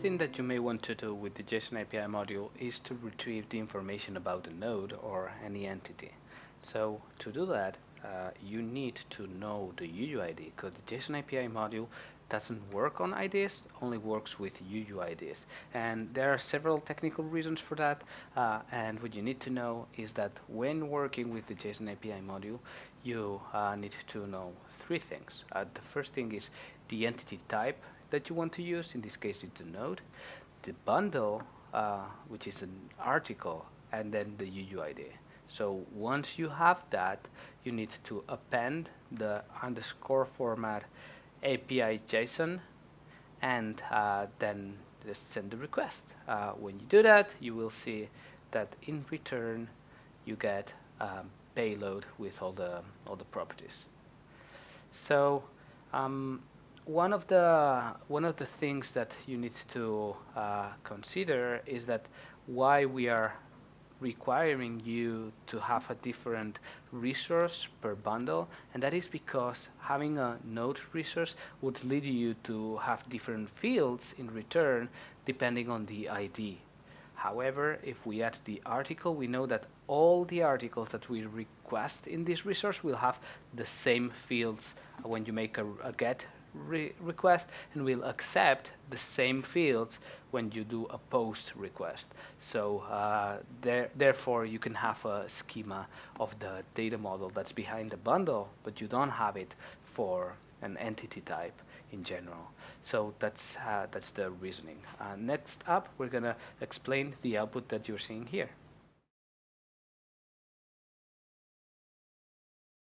thing that you may want to do with the JSON API module is to retrieve the information about a node or any entity. So to do that, you need to know the UUID, because the JSON API module doesn't work on IDs, only works with UUIDs. And there are several technical reasons for that. And what you need to know is that when working with the JSON API module, you need to know three things. The first thing is the entity type that you want to use. In this case, it's a node, the bundle, which is an article, and then the UUID. So once you have that, you need to append the underscore format API JSON, and then just send the request. When you do that, you will see that in return you get payload with all the properties. So um, one of the things that you need to consider is that why we are requiring you to have a different resource per bundle, and that is because having a node resource would lead you to have different fields in return depending on the ID. However, if we add the article, we know that all the articles that we request in this resource will have the same fields when you make a get request, and will accept the same fields when you do a post request. So therefore, you can have a schema of the data model that's behind the bundle, but you don't have it for an entity type in general. So that's the reasoning. Next up, we're gonna explain the output that you're seeing here.